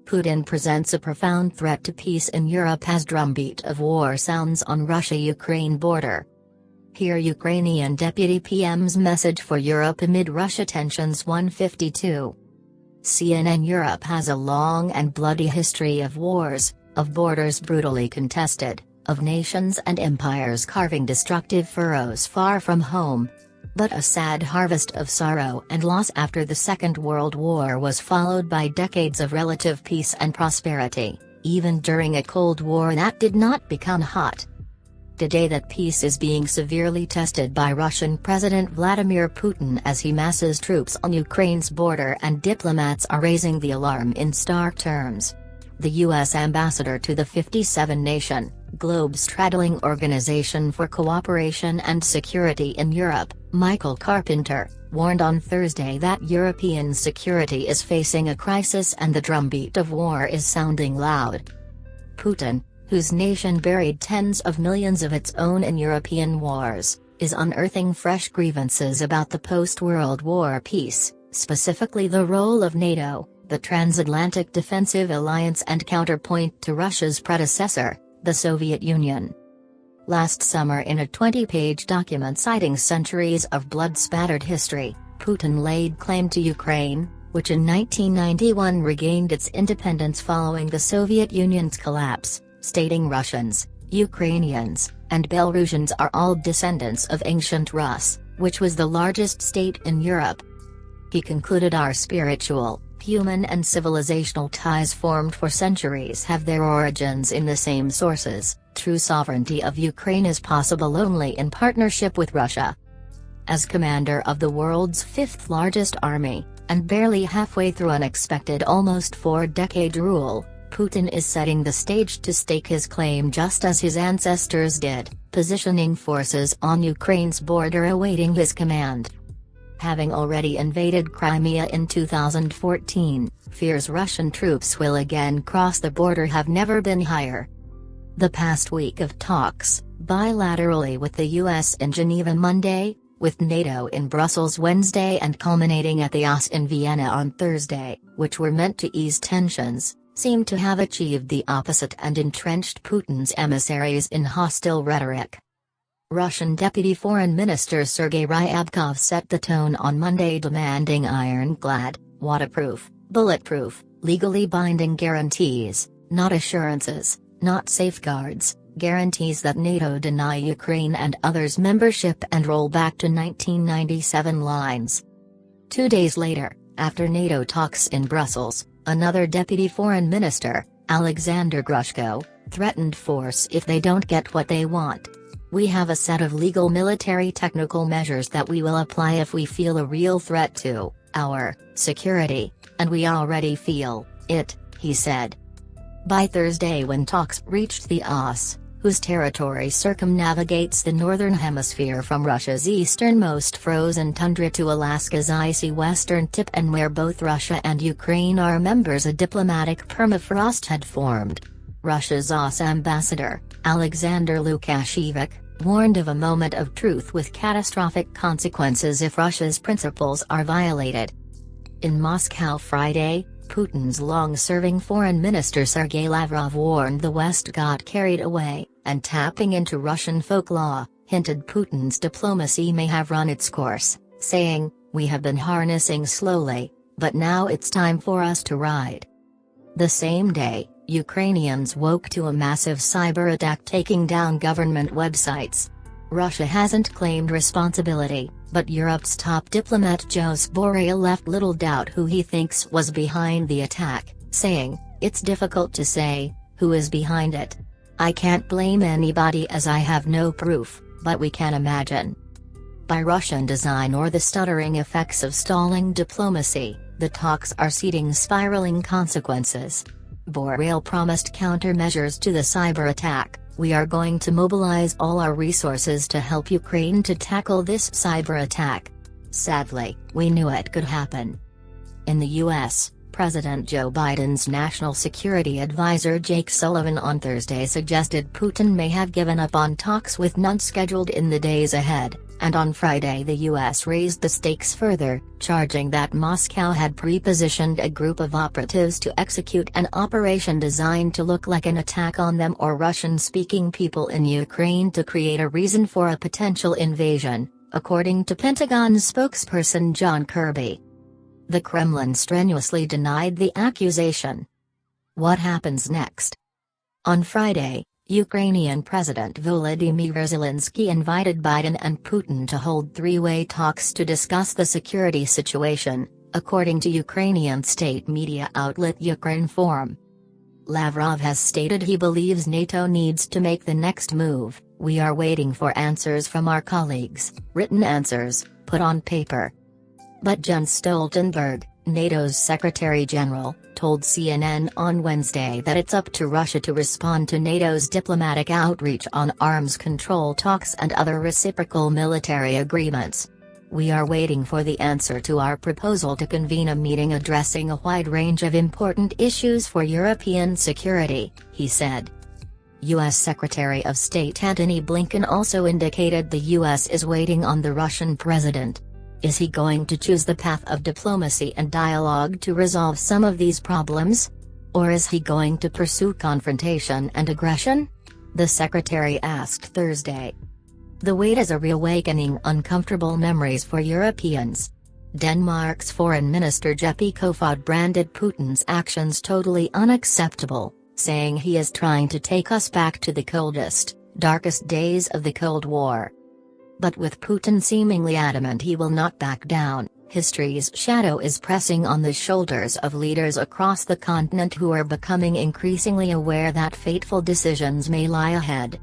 Putin presents a profound threat to peace in Europe as drumbeat of war sounds on Russia-Ukraine border. Hear Ukrainian Deputy PM's message for Europe amid Russia tensions. 152. CNN Europe has a long and bloody history of wars, of borders brutally contested, of nations and empires carving destructive furrows far from home. But a sad harvest of sorrow and loss after the Second World War was followed by decades of relative peace and prosperity, even during a Cold War that did not become hot. Today that peace is being severely tested by Russian President Vladimir Putin as he masses troops on Ukraine's border, and diplomats are raising the alarm in stark terms. The U.S. ambassador to the 57-nation, globe-straddling Organization for Cooperation and Security in Europe, Michael Carpenter, warned on Thursday that European security is facing a crisis and the drumbeat of war is sounding loud. Putin, whose nation buried tens of millions of its own in European wars, is unearthing fresh grievances about the post-World War peace, specifically the role of NATO, the transatlantic defensive alliance and counterpoint to Russia's predecessor, the Soviet Union. Last summer, in a 20-page document citing centuries of blood-spattered history, Putin laid claim to Ukraine, which in 1991 regained its independence following the Soviet Union's collapse, stating Russians, Ukrainians, and Belarusians are all descendants of ancient Rus, which was the largest state in Europe. He concluded our spiritual, human and civilizational ties formed for centuries have their origins in the same sources. True sovereignty of Ukraine is possible only in partnership with Russia. As commander of the world's fifth largest army, and barely halfway through unexpected almost 4-decade rule, Putin is setting the stage to stake his claim just as his ancestors did, positioning forces on Ukraine's border awaiting his command. Having already invaded Crimea in 2014, fears Russian troops will again cross the border have never been higher. The past week of talks, bilaterally with the US in Geneva Monday, with NATO in Brussels Wednesday and culminating at the OSCE in Vienna on Thursday, which were meant to ease tensions, seem to have achieved the opposite and entrenched Putin's emissaries in hostile rhetoric. Russian Deputy Foreign Minister Sergei Ryabkov set the tone on Monday, demanding ironclad, waterproof, bulletproof, legally binding guarantees, not assurances, not safeguards, guarantees that NATO deny Ukraine and others membership and roll back to 1997 lines. 2 days later, after NATO talks in Brussels, another Deputy Foreign Minister, Alexander Grushko, threatened force if they don't get what they want. We have a set of legal military technical measures that we will apply if we feel a real threat to our security, and we already feel it, he said. By Thursday, when talks reached the OSCE, whose territory circumnavigates the northern hemisphere from Russia's easternmost frozen tundra to Alaska's icy western tip, and where both Russia and Ukraine are members, a diplomatic permafrost had formed. Russia's OSCE ambassador, Alexander Lukashevich, warned of a moment of truth with catastrophic consequences if Russia's principles are violated. In Moscow Friday, Putin's long-serving foreign minister Sergei Lavrov warned the West got carried away, and tapping into Russian folklore, hinted Putin's diplomacy may have run its course, saying, "We have been harnessing slowly, but now it's time for us to ride." The same day, Ukrainians woke to a massive cyber attack taking down government websites. Russia hasn't claimed responsibility, but Europe's top diplomat Josep Borrell left little doubt who he thinks was behind the attack, saying, "It's difficult to say who is behind it. I can't blame anybody as I have no proof, but we can imagine." By Russian design or the stuttering effects of stalling diplomacy, the talks are seeding spiraling consequences. Borrell promised countermeasures to the cyber attack. "We are going to mobilize all our resources to help Ukraine to tackle this cyber attack. Sadly, we knew it could happen." In the US, President Joe Biden's National Security Advisor Jake Sullivan on Thursday suggested Putin may have given up on talks with none scheduled in the days ahead. And on Friday the US raised the stakes further, charging that Moscow had pre-positioned a group of operatives to execute an operation designed to look like an attack on them or Russian-speaking people in Ukraine to create a reason for a potential invasion, according to Pentagon spokesperson John Kirby. The Kremlin strenuously denied the accusation. What happens next? On Friday, Ukrainian President Volodymyr Zelensky invited Biden and Putin to hold three-way talks to discuss the security situation, according to Ukrainian state media outlet Ukrinform. Lavrov has stated he believes NATO needs to make the next move. "We are waiting for answers from our colleagues, written answers, put on paper." But Jens Stoltenberg, NATO's Secretary-General, told CNN on Wednesday that it's up to Russia to respond to NATO's diplomatic outreach on arms control talks and other reciprocal military agreements. "We are waiting for the answer to our proposal to convene a meeting addressing a wide range of important issues for European security," he said. U.S. Secretary of State Antony Blinken also indicated the U.S. is waiting on the Russian president. Is he going to choose the path of diplomacy and dialogue to resolve some of these problems? Or is he going to pursue confrontation and aggression? The secretary asked Thursday. The wait is a reawakening uncomfortable memories for Europeans. Denmark's Foreign Minister Jeppe Kofod branded Putin's actions totally unacceptable, saying he is trying to take us back to the coldest, darkest days of the Cold War. But with Putin seemingly adamant he will not back down, history's shadow is pressing on the shoulders of leaders across the continent who are becoming increasingly aware that fateful decisions may lie ahead.